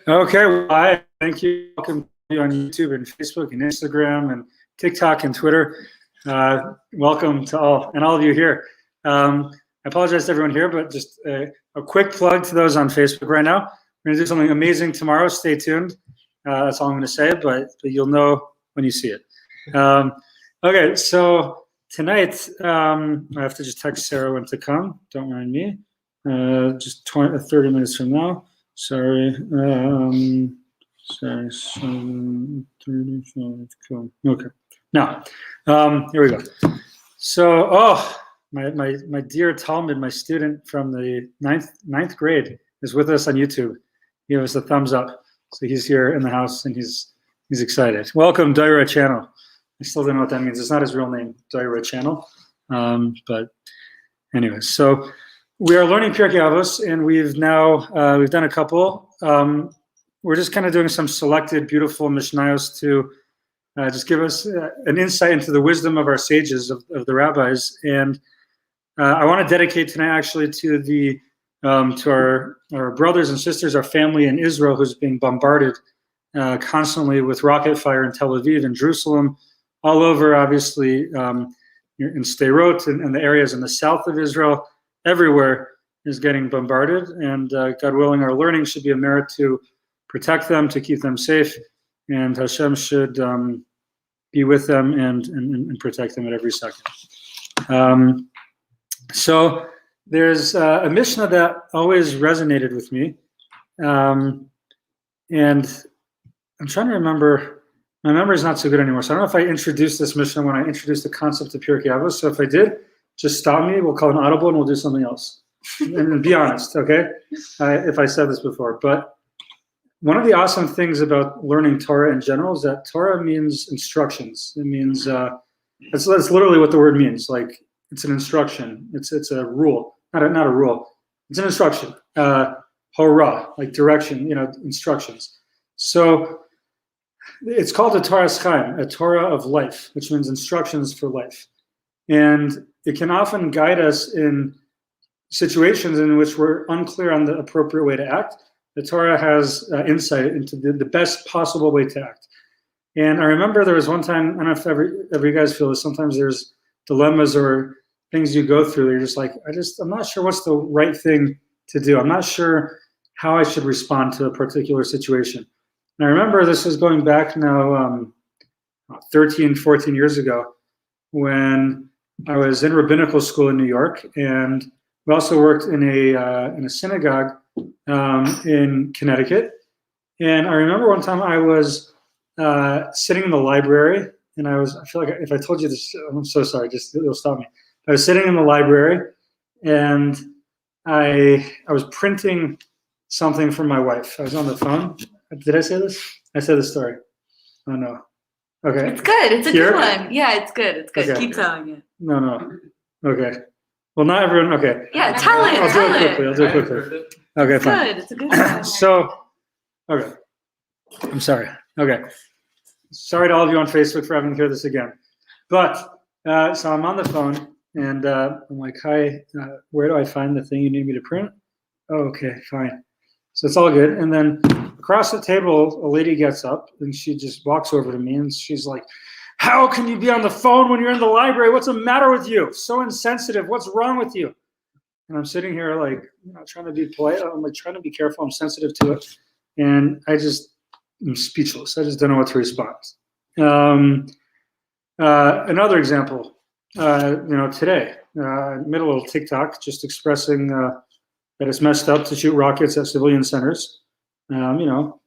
Okay, well, hi, thank you. Welcome to you on YouTube and Facebook and Instagram and TikTok and Twitter. Welcome to all of you here. I apologize to everyone here, but just a quick plug to those on Facebook right now. We're going to do something amazing tomorrow. Stay tuned. That's all I'm going to say, but you'll know when you see it. Okay, so tonight, I have to just text Sarah when to come. Don't mind me. Just 30 minutes from now. Sorry. Sorry. 35. Cool. Okay. Now, here we go. So, my dear Talmud, my student from the ninth grade, is with us on YouTube. He gave us a thumbs up. So he's here in the house and he's excited. Welcome, Daira Channel. I still don't know what that means. It's not his real name, Daira Channel. But anyway, so we are learning Pirkei Avos, and we've done a couple. We're just kind of doing some selected, beautiful Mishnayos to just give us an insight into the wisdom of our sages, of the rabbis. And I want to dedicate tonight actually to our brothers and sisters, our family in Israel, who's being bombarded constantly with rocket fire in Tel Aviv and Jerusalem, all over, obviously, in Sderot and the areas in the south of Israel. Everywhere is getting bombarded, and God willing, our learning should be a merit to protect them, to keep them safe, and Hashem should be with them and protect them at every second. So there's a Mishnah that always resonated with me, and I'm trying to remember. My memory is not so good anymore, so I don't know if I introduced this Mishnah when I introduced the concept of Pirkei Avos. So if I did, just stop me. We'll call an audible and we'll do something else. And be honest, okay? If I said this before. But one of the awesome things about learning Torah in general is that Torah means instructions. It means, that's literally what the word means. Like, it's an instruction. It's a rule. Not a rule. It's an instruction. Horah, like direction, instructions. So it's called a Torah Chaim, a Torah of life, which means instructions for life. And it can often guide us in situations in which we're unclear on the appropriate way to act. The Torah has insight into the best possible way to act. And I remember there was one time, I don't know if every guys feel this, sometimes there's dilemmas or things you go through. You're just like, I'm not sure what's the right thing to do. I'm not sure how I should respond to a particular situation. And I remember this was going back now 13, 14 years ago when I was in rabbinical school in New York, and we also worked in a synagogue in Connecticut. And I remember one time I was sitting in the library, and I feel like if I told you this, I'm so sorry, it'll stop me. I was sitting in the library, and I was printing something for my wife. I was on the phone. Did I say this? I said the story. Oh, no. Okay. It's good. It's a good one. Yeah, it's good. It's good. Okay. Keep telling it. No. Okay. Well, not everyone. Okay. Yeah, tell it. I'll do it quickly. Okay, it's fine. Good. It's a good one. So, okay. I'm sorry. Okay. Sorry to all of you on Facebook for having to hear this again. But, so I'm on the phone, and I'm like, hi, where do I find the thing you need me to print? Oh, okay, fine. So it's all good. And then across the table, a lady gets up and she just walks over to me and she's like, how can you be on the phone when you're in the library? What's the matter with you? So insensitive. What's wrong with you? And I'm sitting here like, trying to be polite. I'm like trying to be careful. I'm sensitive to it. And I'm speechless. I just don't know what to respond. Another example, today, middle of TikTok, just expressing that it's messed up to shoot rockets at civilian centers.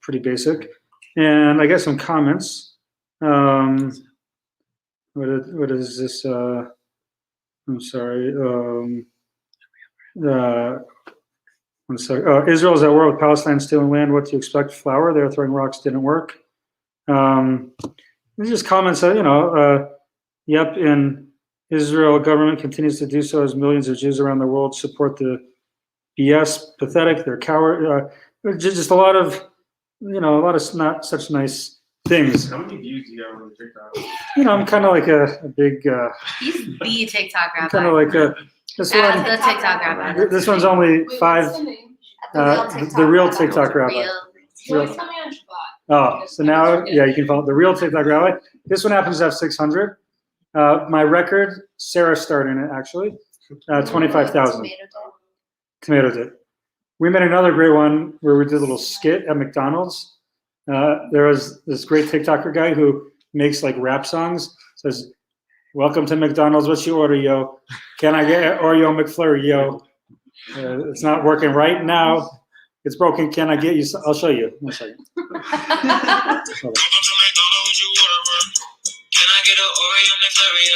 Pretty basic. And I get some comments. What is this? I'm sorry. One second. Israel is at war with Palestine stealing land. What do you expect? Flour. They're throwing rocks. Didn't work. These just comments that, yep, in Israel, government continues to do so as millions of Jews around the world support the BS, pathetic, they're coward. Just a lot of not such nice things. How many views do you have on TikTok? I'm kind of like a big. He's the TikTok rabbi. Kind of like a. The TikTok rabbi. This one's only 5. The real TikTok rabbi. Well, he's coming on Shabbat. Oh, so now, yeah, you can follow the real TikTok rabbi. This one happens to have 600. My record, Sarah starred in it actually, 25,000. Tomato did. We made another great one where we did a little skit at McDonald's. There was this great TikToker guy who makes like rap songs. Says, "Welcome to McDonald's. What's your order, yo? Can I get an Oreo McFlurry, yo? It's not working right now. It's broken. Can I get you? I'll show you. One second." Welcome to McDonald's, what you order? Can I get an Oreo McFlurry?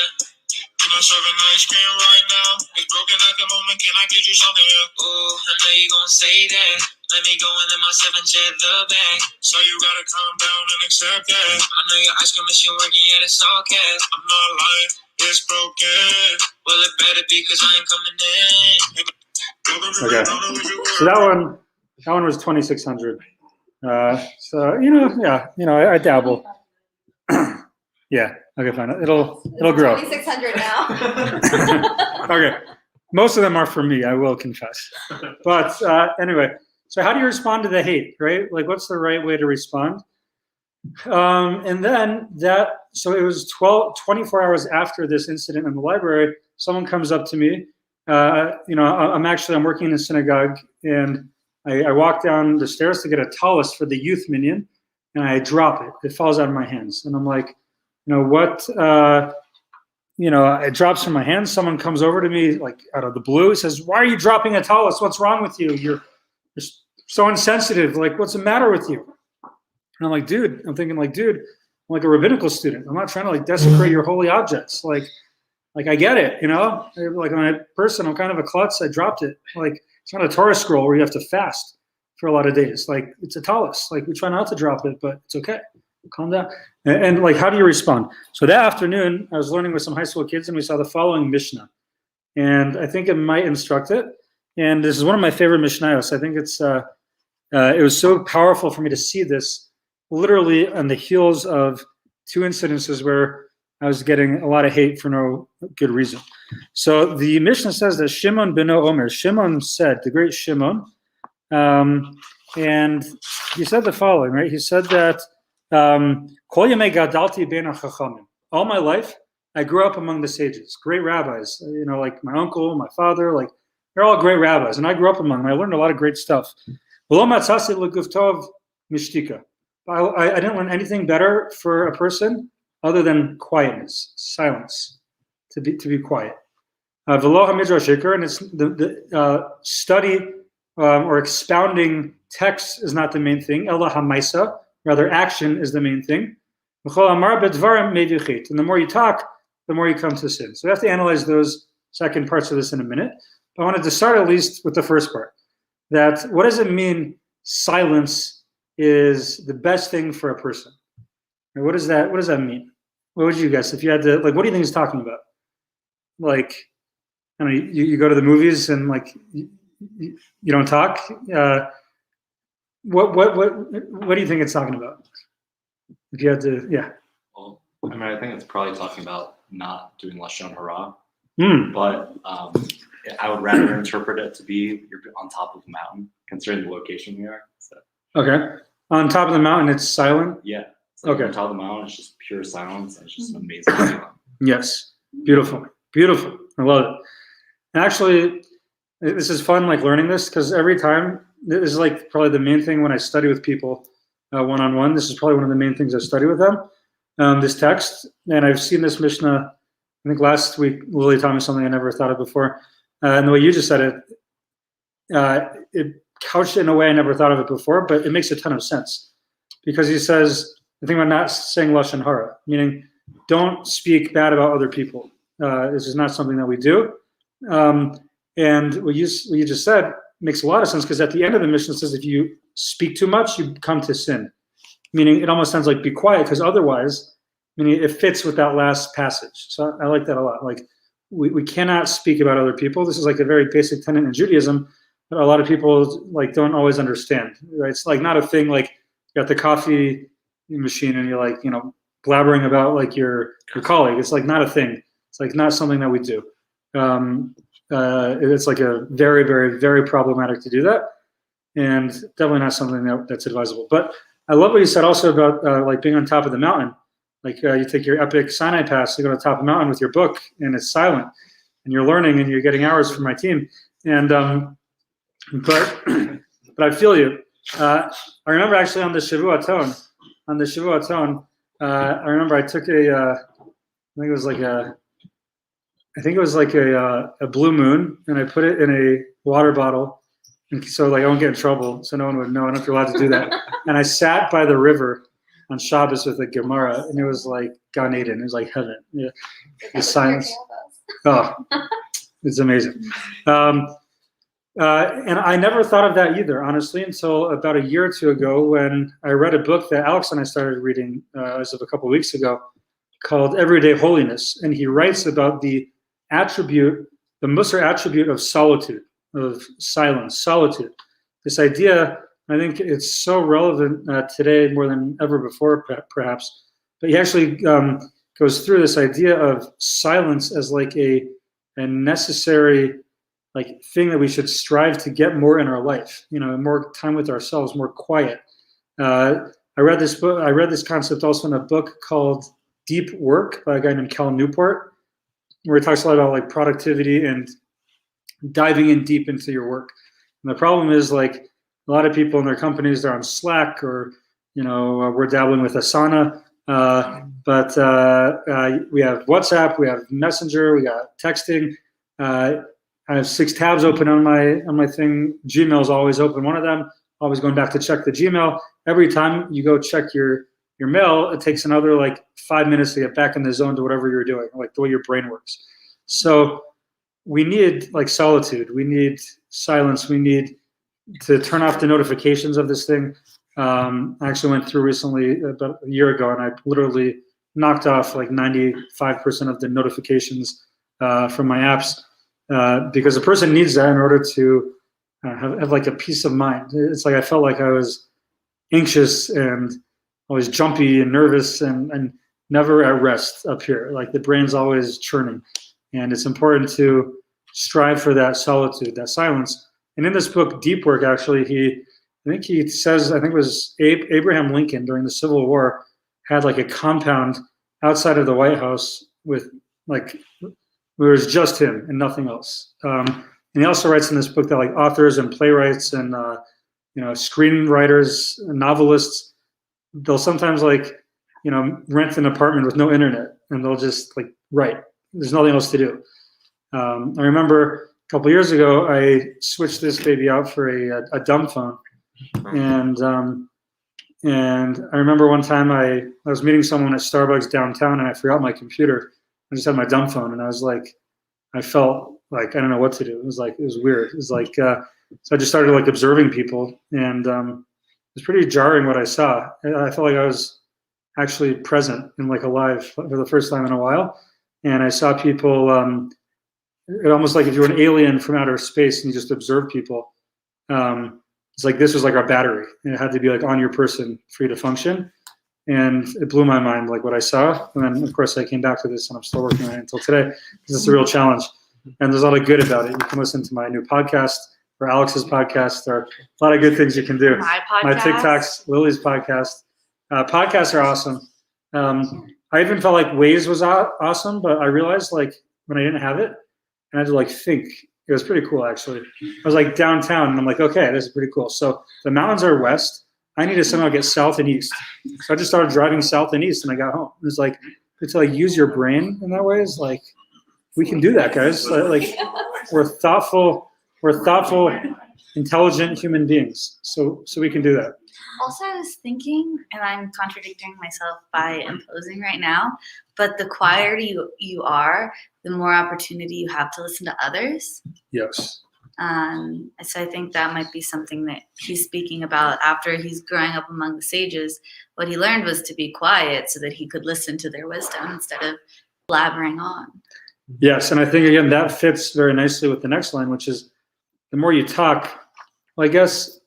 I'm not serving ice cream right now. It's broken at the moment. Can I get you something? Oh, I know you gonna say that. Let me go into my 7-chair the bag. So you gotta calm down and accept that. I know your ice cream machine working, yet it's all cash. I'm not lying, it's broken. Well, it better be, cause I ain't coming in. Okay. So that one was 2,600. So I dabble. Yeah. Okay, fine. It'll grow. 2,600 now. Okay. Most of them are for me, I will confess. But anyway, so how do you respond to the hate, right? Like, what's the right way to respond? And then so it was 24 hours after this incident in the library, someone comes up to me. I'm working in a synagogue, and I walk down the stairs to get a tallis for the youth minyan, and I drop it. It falls out of my hands, and I'm like, what? It drops from my hands. Someone comes over to me, like out of the blue, says, "Why are you dropping a tallis? What's wrong with you? You're so insensitive. Like, what's the matter with you?" And I'm like, dude, I'm like a rabbinical student. I'm not trying to like desecrate your holy objects. Like I get it, Like I'm a person, I'm kind of a klutz. I dropped it. Like, it's not a Torah scroll where you have to fast for a lot of days. Like, it's a tallis. Like, we try not to drop it, but it's okay. Calm down. And like, how do you respond? So that afternoon, I was learning with some high school kids, and we saw the following Mishnah. And I think it might instruct it. And this is one of my favorite Mishnayos. I think it was so powerful for me to see this literally on the heels of two incidences where I was getting a lot of hate for no good reason. So the Mishnah says that Shimon beno Omer, Shimon said, the great Shimon, and he said the following, right? He said that, Kol yamei gadalti bein hachachamim. All my life, I grew up among the sages, great rabbis, like my uncle, my father, like they're all great rabbis, and I grew up among them. I learned a lot of great stuff. V'lo matzasi leguftov mishtika. I didn't learn anything better for a person other than quietness, silence, to be quiet. V'lo hamidrash ikar, and it's the study or expounding text is not the main thing. Ela hamaisa, rather action is the main thing. And the more you talk, the more you come to sin. So we have to analyze those second parts of this in a minute. But I wanted to start at least with the first part. That what does it mean silence is the best thing for a person? What does that mean? What would you guess if you had to, like, what do you think he's talking about? Like, I mean, you go to the movies and like you don't talk. What do you think it's talking about? If you had to, yeah. Well, I think it's probably talking about not doing lashon hara. But I would rather interpret it to be you're on top of a mountain, considering the location we are. So. Okay. On top of the mountain, it's silent? Yeah. It's like okay. On top of the mountain, it's just pure silence. And it's just an amazing feeling. Yes. Beautiful. Beautiful. I love it. And actually, this is fun, like learning this, because every time, this is like probably the main thing when I study with people one-on-one. This is probably one of the main things I study with them, this text. And I've seen this Mishnah, I think last week, Lily taught me something I never thought of before. And the way you just said it, it couched it in a way I never thought of it before, but it makes a ton of sense. Because he says, the thing about not saying lashon hara, meaning don't speak bad about other people. This is not something that we do. And what you just said makes a lot of sense, because at the end of the Mishnah it says if you speak too much, you come to sin. Meaning it almost sounds like be quiet, because otherwise, meaning it fits with that last passage. So I like that a lot. Like we cannot speak about other people. This is like a very basic tenet in Judaism that a lot of people like don't always understand. Right? It's like not a thing like you got the coffee machine and you're like, blabbering about like your colleague. It's like not a thing. It's like not something that we do. It's like a very, very, very problematic to do that. and definitely not something that's advisable. But I love what you said also about like being on top of the mountain. Like you take your epic Sinai pass, you go to the top of the mountain with your book, and it's silent, and you're learning, and you're getting hours from my team. And but I feel you. I remember actually on the Shavuot Tone, I remember I took I think it was like a blue moon, and I put it in a water bottle, and so like I won't get in trouble, so no one would know. I don't know if you're allowed to do that. And I sat by the river on Shabbos with a Gemara, and it was like Gan Eden. It was like heaven. Yeah, the science. Oh, it's amazing. And I never thought of that either, honestly, until about a year or two ago when I read a book that Alex and I started reading as of a couple of weeks ago called Everyday Holiness. And he writes about the Musar attribute of solitude, of silence, solitude. This idea, I think it's so relevant today more than ever before, perhaps. But he actually goes through this idea of silence as like a necessary like thing that we should strive to get more in our life, more time with ourselves, more quiet. I read this concept also in a book called Deep Work by a guy named Cal Newport, where he talks a lot about like productivity and diving in deep into your work. And the problem is like a lot of people in their companies, they're on Slack or, we're dabbling with Asana, but we have WhatsApp, we have Messenger, we got texting, I have 6 tabs open on my thing. Gmail is always open. One of them, always going back to check the Gmail. Every time you go check your mail, it takes another like 5 minutes to get back in the zone to whatever you're doing, like the way your brain works. So we need like solitude. We need silence. We need to turn off the notifications of this thing. I actually went through recently about a year ago, and I literally knocked off like 95% of the notifications from my apps. Because a person needs that in order to have like a peace of mind. It's like I felt like I was anxious and always jumpy and nervous and never at rest up here. Like the brain's always churning. And it's important to strive for that solitude, that silence. And in this book, Deep Work, actually, I think it was Abraham Lincoln during the Civil War had like a compound outside of the White House with like, where it was just him and nothing else. And he also writes in this book that like authors and playwrights and screenwriters, and novelists, they'll sometimes like rent an apartment with no internet, and they'll just like write. There's nothing else to do. I remember a couple years ago I switched this baby out for a dumb phone, and I remember one time I was meeting someone at Starbucks downtown, and I forgot my computer. I just had my dumb phone, and I felt like I don't know what to do. It was weird. It was like so I just started like observing people, and it was pretty jarring what I saw. I felt like I was actually present and like alive for the first time in a while, and I saw people. It almost like if you were an alien from outer space and you just observe people. It's like this was like our battery, and it had to be like on your person for you to function. And it blew my mind, like what I saw. And then, of course, I came back to this, and I'm still working on it until today because it's a real challenge. And there's a lot of good about it. You can listen to my new podcast or Alex's podcast. There are a lot of good things you can do. My podcast. My TikToks, Lily's podcast. Podcasts are awesome. I even felt like Waze was awesome, but I realized like when I didn't have it, and I had to like think. It was pretty cool, actually. I was like downtown, and I'm like, okay, this is pretty cool. So the mountains are west. I need to somehow get south and east. So I just started driving south and east, and I got home. It was like to like use your brain in that way is like we can do that, guys. Like we're thoughtful, intelligent human beings. So we can do that. Also, I was thinking, and I'm contradicting myself by imposing right now, but the quieter you are, the more opportunity you have to listen to others. Yes. So I think that might be something that he's speaking about after he's growing up among the sages. What he learned was to be quiet so that he could listen to their wisdom instead of blabbering on. Yes, and I think, again, that fits very nicely with the next line, which is the more you talk, well, I guess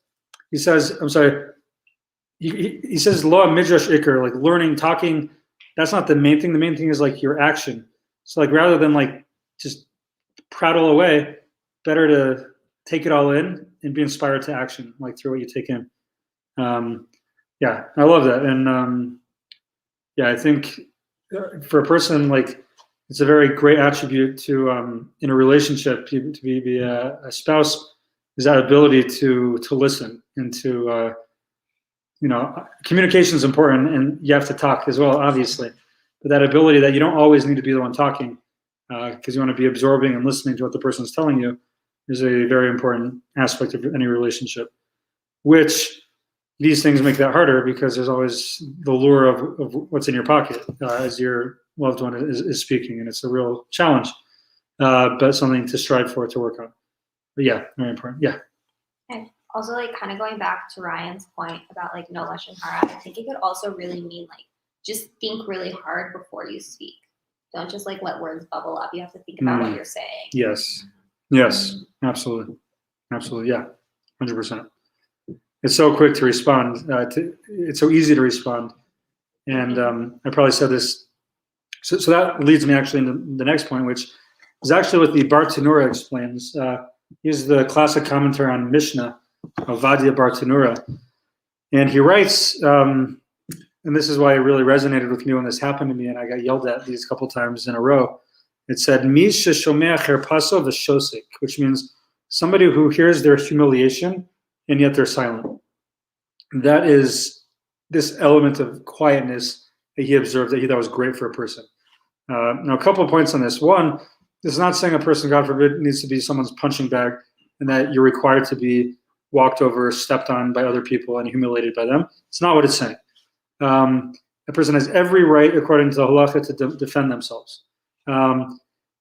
he says, I'm sorry, he says, Loa midrash ikar, like learning, talking, that's not the main thing. The main thing is like your action. So like rather than like just prattle away, better take it all in and be inspired to action, like through what you take in. Yeah, I love that. And yeah, I think for a person, like, it's a very great attribute to in a relationship to be a spouse, is that ability to listen and to communication is important, and you have to talk as well, obviously. But that ability that you don't always need to be the one talking, because you want to be absorbing and listening to what the person is telling you, is a very important aspect of any relationship. Which these things make that harder because there's always the lure of what's in your pocket as your loved one is speaking, and it's a real challenge, but something to strive for, to work on. But yeah, very important. Yeah. And also, like, kind of going back to Ryan's point about like no lashon hara, I think it could also really mean like just think really hard before you speak. Don't just like let words bubble up. You have to think about what you're saying. Yes, absolutely, yeah, 100%. It's so quick to respond. It's so easy to respond, and I probably said this. So that leads me actually into the next point, which is actually what the Bartanura explains. He's the classic commentary on Mishnah, Avadia Bartanura, and he writes, and this is why it really resonated with me when this happened to me, and I got yelled at these couple times in a row. It said, "Mis sheshomea cherpaso v'shosik," which means somebody who hears their humiliation and yet they're silent. That is this element of quietness that he observed that he thought was great for a person. Now, a couple of points on this. One, this is not saying a person, God forbid, needs to be someone's punching bag and that you're required to be walked over, stepped on by other people and humiliated by them. It's not what it's saying. A person has every right, according to the halacha, to defend themselves.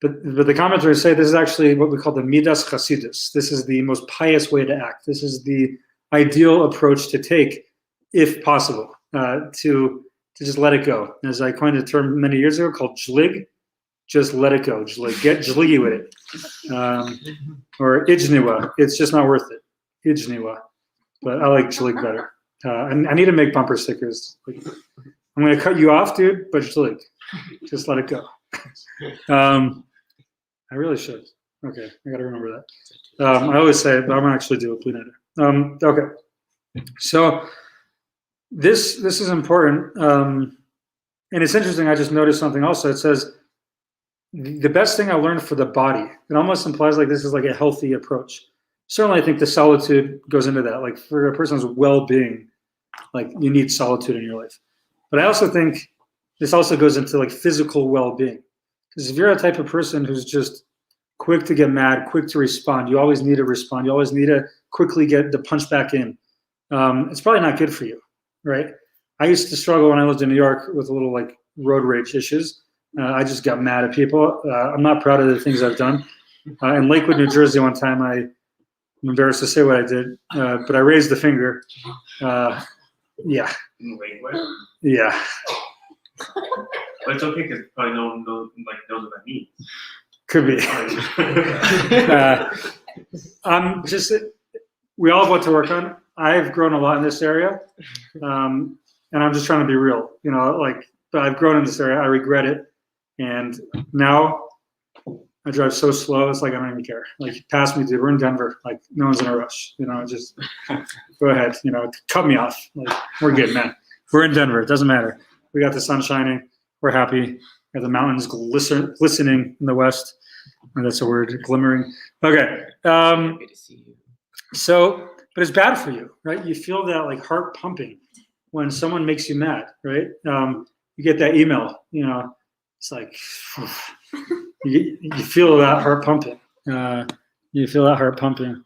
But the commentators say this is actually what we call the midas chasidus. This is the most pious way to act. This is the ideal approach to take, if possible, to just let it go. As I coined a term many years ago called jlig, just let it go. Jlig, get jliggy with it. Or ijniwa, it's just not worth it. Ijniwa, but I like jlig better. I need to make bumper stickers. Like, I'm going to cut you off, dude, but jlig, just let it go. I really should. Okay, I got to remember that. I always say it, but I'm going to actually do it. Okay, so this is important, and it's interesting. I just noticed something also. It says the best thing I learned for the body. It almost implies like this is like a healthy approach. Certainly, I think the solitude goes into that. Like for a person's well-being, like you need solitude in your life. But I also think this also goes into like physical well-being. Because if you're a type of person who's just quick to get mad, quick to respond, you always need to respond, you always need to quickly get the punch back in, it's probably not good for you, right? I used to struggle when I lived in New York with a little like road rage issues. I just got mad at people. I'm not proud of the things I've done. In Lakewood, New Jersey, one time I'm embarrassed to say what I did, but I raised the finger. Yeah. Yeah. But it's okay because probably no one knows what that means. Could be. I'm just, we all have what to work on. I've grown a lot in this area, and I'm just trying to be real. But I've grown in this area. I regret it, and now I drive so slow. It's like I don't even care. Like, pass me, dude. We're in Denver. Like, no one's in a rush. Just go ahead. Cut me off. Like, we're good, man. We're in Denver. It doesn't matter. We got the sun shining. We're happy. We have the mountains glistening in the west. Oh, that's a word, glimmering. Okay. So, but it's bad for you, right? You feel that like heart pumping when someone makes you mad, right? You get that email, it's like you feel that heart pumping. You feel that heart pumping.